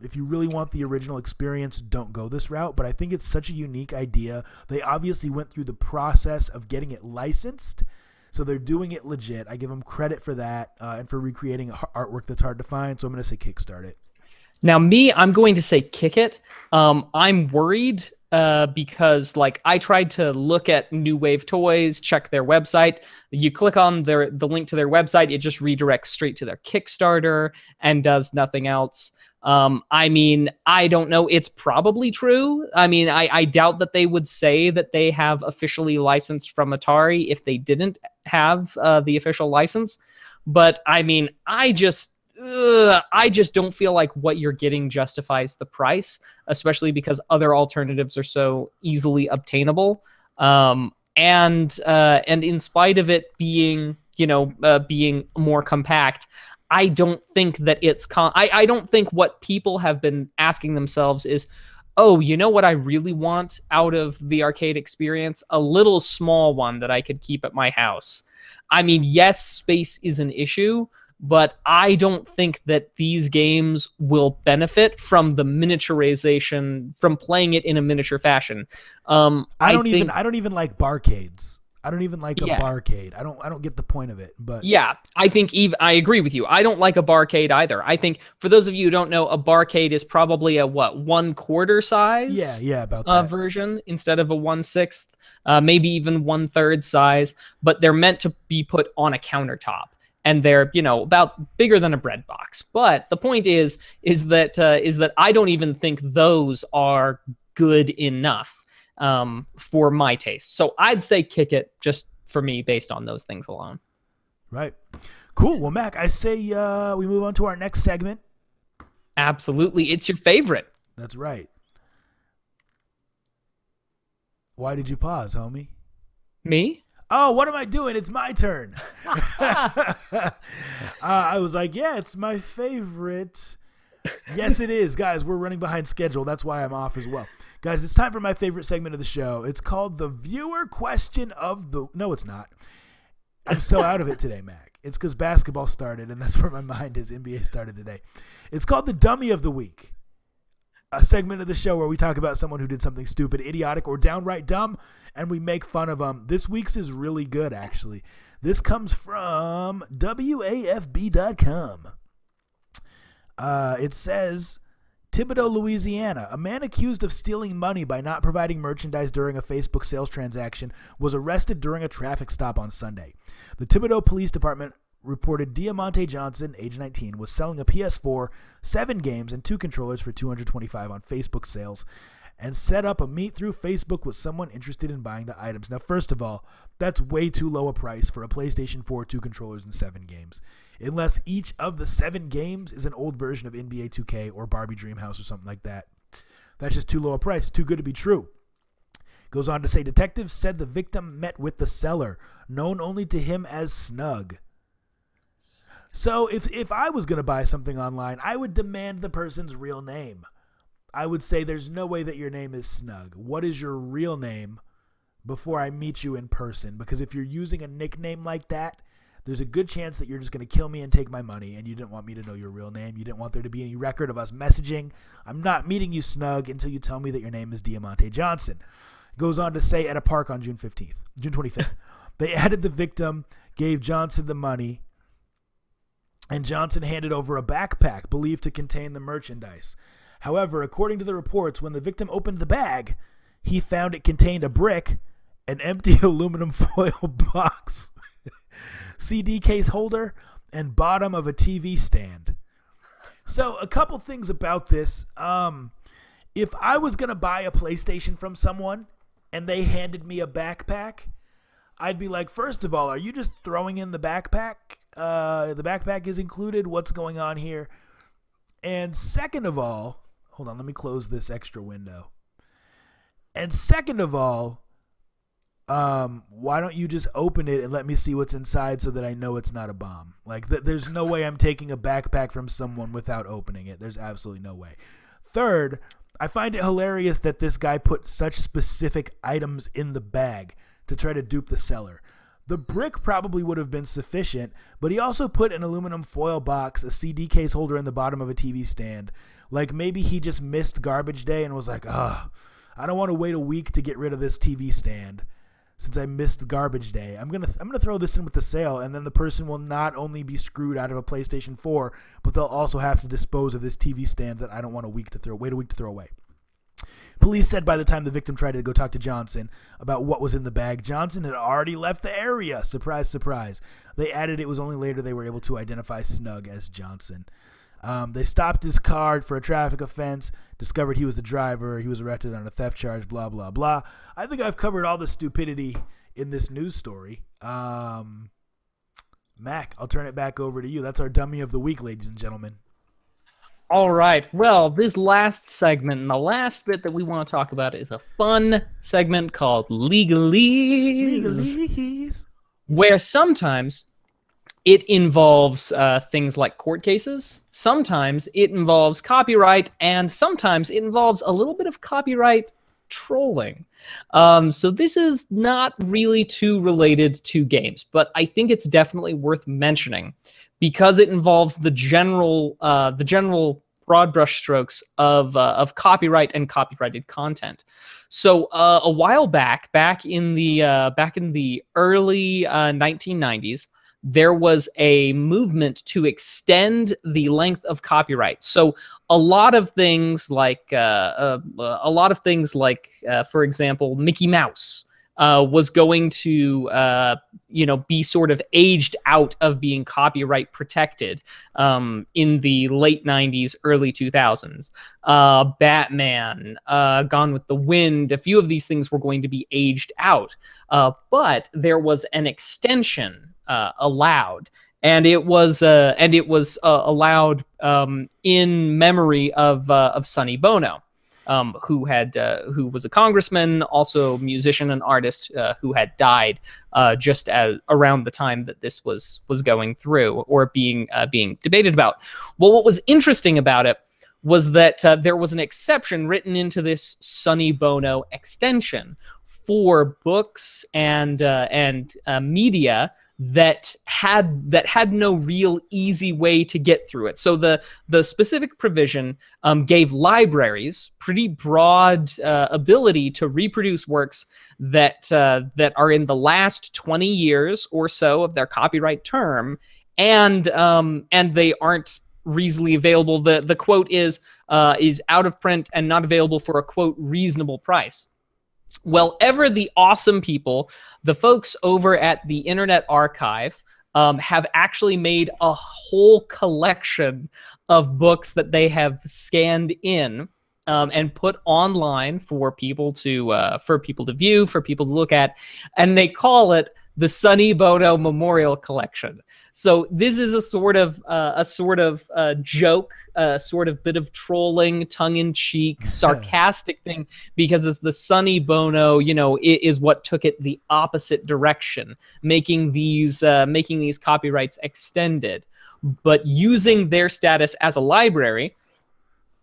If you really want the original experience, don't go this route, but I think it's such a unique idea. They obviously went through the process of getting it licensed, so they're doing it legit. I give them credit for that and for recreating artwork that's hard to find, so I'm going to say kickstart it. Now, I'm going to say kick it. I'm worried because I tried to look at New Wave Toys, check their website. You click on the link to their website, it just redirects straight to their Kickstarter and does nothing else. I mean, I don't know. It's probably true. I mean, I doubt that they would say that they have officially licensed from Atari if they didn't have the official license. But I mean, I just don't feel like what you're getting justifies the price, especially because other alternatives are so easily obtainable. And in spite of it being, being more compact, I don't think that it's I don't think what people have been asking themselves is, oh, you know what I really want out of the arcade experience? A little small one that I could keep at my house. I mean, yes, space is an issue, but I don't think that these games will benefit from the miniaturization, from playing it in a miniature fashion. I don't even like barcades. I don't even like a barcade. I don't get the point of it. But yeah, I think I agree with you. I don't like a barcade either. I think for those of you who don't know, a barcade is probably a 1/4 size about that version instead of a 1/6, maybe even 1/3 size. But they're meant to be put on a countertop, and they're about bigger than a bread box. But the point is that I don't even think those are good enough for my taste. So I'd say kick it, just for me, based on those things alone. Right. Cool. Well, Mac, I say we move on to our next segment. Absolutely. It's your favorite. That's right. Why did you pause, homie? Me? Oh, what am I doing? It's my turn. I was like, yeah, it's my favorite. Yes, it is. Guys, we're running behind schedule. That's why I'm off as well. Guys, it's time for my favorite segment of the show. It's called the viewer question of the... No, it's not. I'm so out of it today, Mac. It's because basketball started, and that's where my mind is. NBA started today. It's called the dummy of the week. A segment of the show where we talk about someone who did something stupid, idiotic, or downright dumb, and we make fun of them. This week's is really good, actually. This comes from WAFB.com. It says, Thibodaux, Louisiana. A man accused of stealing money by not providing merchandise during a Facebook sales transaction was arrested during a traffic stop on Sunday. The Thibodaux Police Department reported Diamante Johnson, age 19, was selling a PS4, 7 games, and 2 controllers for $225 on Facebook sales, and set up a meet through Facebook with someone interested in buying the items. Now, first of all, that's way too low a price for a PlayStation 4, 2 controllers, and 7 games. Unless each of the 7 games is an old version of NBA 2K or Barbie Dreamhouse or something like that. That's just too low a price. Too good to be true. Goes on to say, detectives said the victim met with the seller, known only to him as Snug. So if I was going to buy something online, I would demand the person's real name. I would say there's no way that your name is Snug. What is your real name before I meet you in person? Because if you're using a nickname like that, there's a good chance that you're just going to kill me and take my money, and you didn't want me to know your real name. You didn't want there to be any record of us messaging. I'm not meeting you, Snug, until you tell me that your name is Diamante Johnson. It goes on to say at a park on June 25th. They added the victim, gave Johnson the money, and Johnson handed over a backpack believed to contain the merchandise. However, according to the reports, when the victim opened the bag, he found it contained a brick, an empty aluminum foil box, CD case holder, and bottom of a TV stand. So a couple things about this. If I was going to buy a PlayStation from someone and they handed me a backpack, I'd be like, first of all, are you just throwing in the backpack? The backpack is included. What's going on here? And second of all, hold on, let me close this extra window. And second of all, why don't you just open it and let me see what's inside so that I know it's not a bomb? Like, there's no way I'm taking a backpack from someone without opening it. There's absolutely no way. Third, I find it hilarious that this guy put such specific items in the bag to try to dupe the seller. The brick probably would have been sufficient, but he also put an aluminum foil box, a CD case holder in the bottom of a TV stand. Like, maybe he just missed garbage day and was like, I don't want to wait a week to get rid of this TV stand since I missed garbage day. I'm gonna throw this in with the sale, and then the person will not only be screwed out of a PlayStation 4, but they'll also have to dispose of this TV stand that I don't want wait a week to throw away. Police said by the time the victim tried to go talk to Johnson about what was in the bag, Johnson had already left the area. Surprise, surprise. They added it was only later they were able to identify Snug as Johnson. They stopped his car for a traffic offense, discovered he was the driver. He was arrested on a theft charge, blah, blah, blah. I think I've covered all the stupidity in this news story. Mac, I'll turn it back over to you. That's our dummy of the week, ladies and gentlemen. All right. Well, this last segment and the last bit that we want to talk about is a fun segment called Legalese. Where sometimes it involves things like court cases, sometimes it involves copyright, and sometimes it involves a little bit of copyright trolling. So this is not really too related to games, but I think it's definitely worth mentioning because it involves the general broad brushstrokes of copyright and copyrighted content. So a while back in the early 1990s, there was a movement to extend the length of copyright. So a lot of things like, for example, Mickey Mouse was going to, be sort of aged out of being copyright protected in the late 90s, early 2000s. Batman, Gone with the Wind, a few of these things were going to be aged out. But there was an extension allowed, and it was allowed in memory of Sonny Bono. Who was a congressman, also musician and artist, who had died just around the time that this was going through or being debated about. Well, what was interesting about it was that there was an exception written into this Sonny Bono extension for books and media that had no real easy way to get through it. So the specific provision gave libraries pretty broad ability to reproduce works that are in the last 20 years or so of their copyright term, and they aren't reasonably available. The quote is out of print and not available for a quote reasonable price. Well, ever the awesome people, the folks over at the Internet Archive, have actually made a whole collection of books that they have scanned in and put online for people to view, for people to look at, and they call it the Sonny Bono Memorial Collection. So this is a sort of joke, a sort of bit of trolling, tongue-in-cheek, sarcastic thing, because it's the Sonny Bono, is what took it the opposite direction, making these copyrights extended, but using their status as a library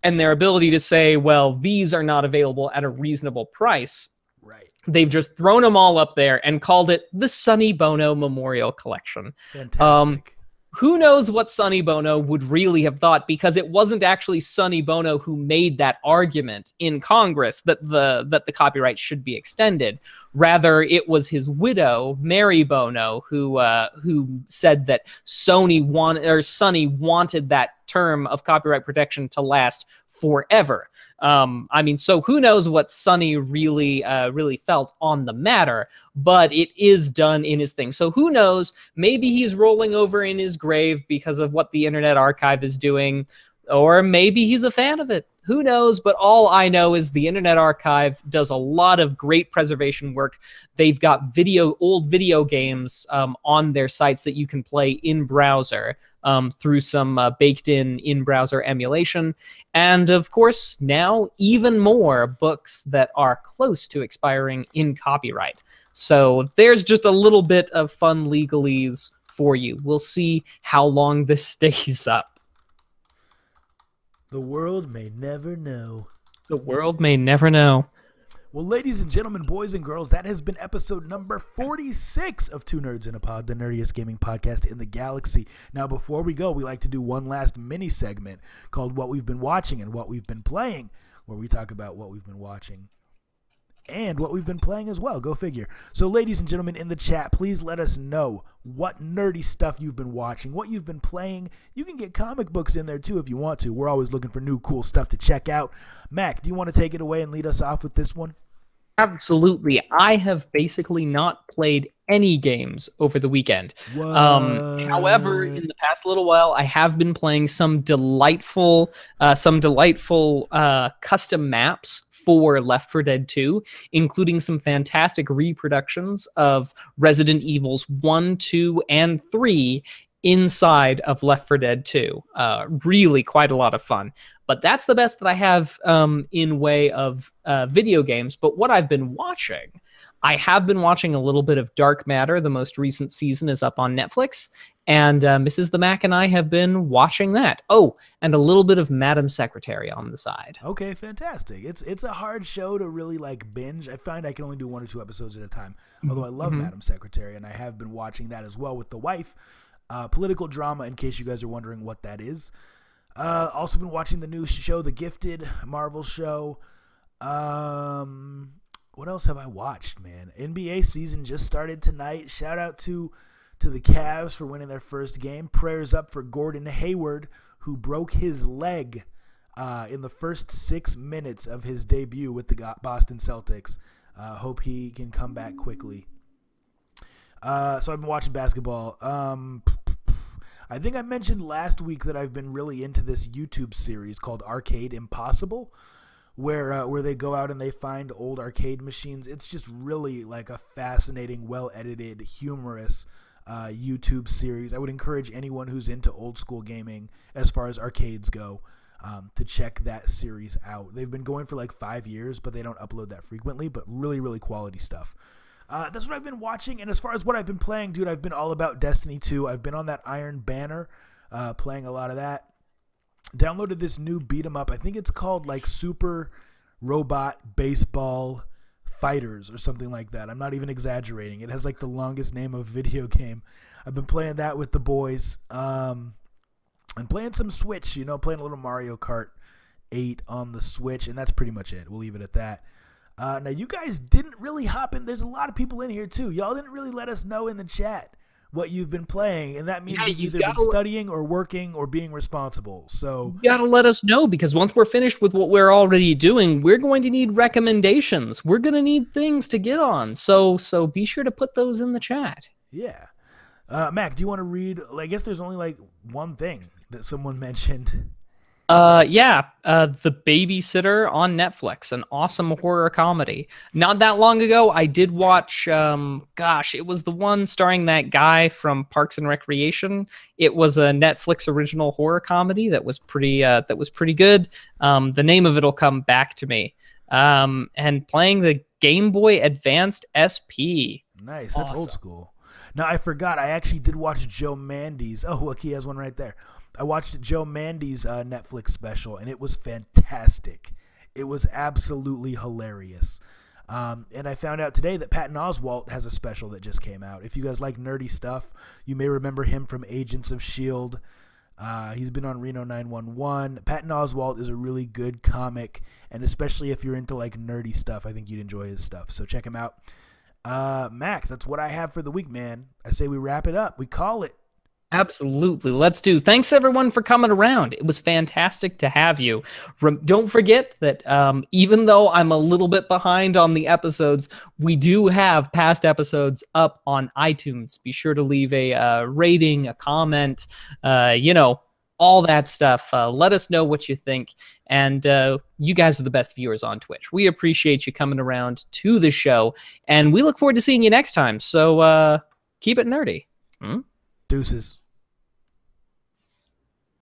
and their ability to say, well, these are not available at a reasonable price. Right. They've just thrown them all up there and called it the Sonny Bono Memorial Collection. Fantastic. Who knows what Sonny Bono would really have thought, because it wasn't actually Sonny Bono who made that argument in Congress that the copyright should be extended. Rather, it was his widow, Mary Bono, who said that Sonny wanted that term of copyright protection to last forever. I mean, so who knows what Sonny really felt on the matter, but it is done in his thing. So who knows, maybe he's rolling over in his grave because of what the Internet Archive is doing, or maybe he's a fan of it. Who knows? But all I know is the Internet Archive does a lot of great preservation work. They've got old video games on their sites that you can play in browser through some baked-in in-browser emulation. And of course, now even more books that are close to expiring in copyright. So there's just a little bit of fun legalese for you. We'll see how long this stays up. The world may never know. The world may never know. Well, ladies and gentlemen, boys and girls, that has been episode number 46 of Two Nerds in a Pod, the nerdiest gaming podcast in the galaxy. Now, before we go, we like to do one last mini segment called What We've Been Watching and What We've Been Playing, where we talk about what we've been watching and what we've been playing as well. Go figure. So, ladies and gentlemen, in the chat, please let us know what nerdy stuff you've been watching, what you've been playing. You can get comic books in there, too, if you want to. We're always looking for new, cool stuff to check out. Mac, do you want to take it away and lead us off with this one? Absolutely. I have basically not played any games over the weekend. However, in the past little while, I have been playing some delightful custom maps for Left 4 Dead 2, including some fantastic reproductions of Resident Evils 1, 2, and 3 inside of Left 4 Dead 2. Really quite a lot of fun. But that's the best that I have in way of video games. But what I've been watching, I have been watching a little bit of Dark Matter. The most recent season is up on Netflix. And Mrs. the Mac and I have been watching that. Oh, and a little bit of Madam Secretary on the side. Okay, fantastic. It's a hard show to really like binge. I find I can only do 1 or 2 episodes at a time. Although I love Madam Secretary, and I have been watching that as well with the wife. Political drama, in case you guys are wondering what that is. Also been watching the new show, The Gifted, Marvel show. What else have I watched, man? NBA season just started tonight. Shout out to the Cavs for winning their first game. Prayers up for Gordon Hayward, who broke his leg in the first 6 minutes of his debut with the Boston Celtics. Hope he can come back quickly. So I've been watching basketball. I think I mentioned last week that I've been really into this YouTube series called Arcade Impossible, where they go out and they find old arcade machines. It's just really like a fascinating, well-edited, humorous YouTube series. I would encourage anyone who's into old school gaming as far as arcades go to check that series out. They've been going for like 5 years, but they don't upload that frequently, but really, really quality stuff. That's what I've been watching, and as far as what I've been playing, dude, I've been all about Destiny 2. I've been on that Iron Banner, playing a lot of that. Downloaded this new beat-em-up. I think it's called like Super Robot Baseball Fighters or something like that. I'm not even exaggerating. It has like the longest name of video game. I've been playing that with the boys. I'm playing some Switch, playing a little Mario Kart 8 on the Switch, and that's pretty much it. We'll leave it at that. Now, you guys didn't really hop in. There's a lot of people in here, too. Y'all didn't really let us know in the chat what you've been playing, and that means you've either been studying or working or being responsible. So you gotta let us know, because once we're finished with what we're already doing, we're going to need recommendations. We're going to need things to get on. So be sure to put those in the chat. Yeah. Mac, do you want to read? I guess there's only like one thing that someone mentioned. The Babysitter on Netflix, an awesome horror comedy. Not that long ago, I did watch, it was the one starring that guy from Parks and Recreation. It was a Netflix original horror comedy that was pretty good. The name of it'll come back to me. And playing the Game Boy Advanced SP. Nice, that's awesome. Old school. Now, I forgot, I actually did watch Joe Mandy's. Oh, look, he has one right there. I watched Joe Mandy's Netflix special, and it was fantastic. It was absolutely hilarious. And I found out today that Patton Oswalt has a special that just came out. If you guys like nerdy stuff, you may remember him from Agents of S.H.I.E.L.D. He's been on Reno 911. Patton Oswalt is a really good comic, and especially if you're into like nerdy stuff, I think you'd enjoy his stuff. So check him out. Max, that's what I have for the week, man. I say we wrap it up. We call it. Absolutely. Let's do. Thanks everyone for coming around. It was fantastic to have you. Don't forget that even though I'm a little bit behind on the episodes, we do have past episodes up on iTunes. Be sure to leave a rating, a comment, all that stuff. Let us know what you think. And you guys are the best viewers on Twitch. We appreciate you coming around to the show. And we look forward to seeing you next time. So keep it nerdy. Deuces.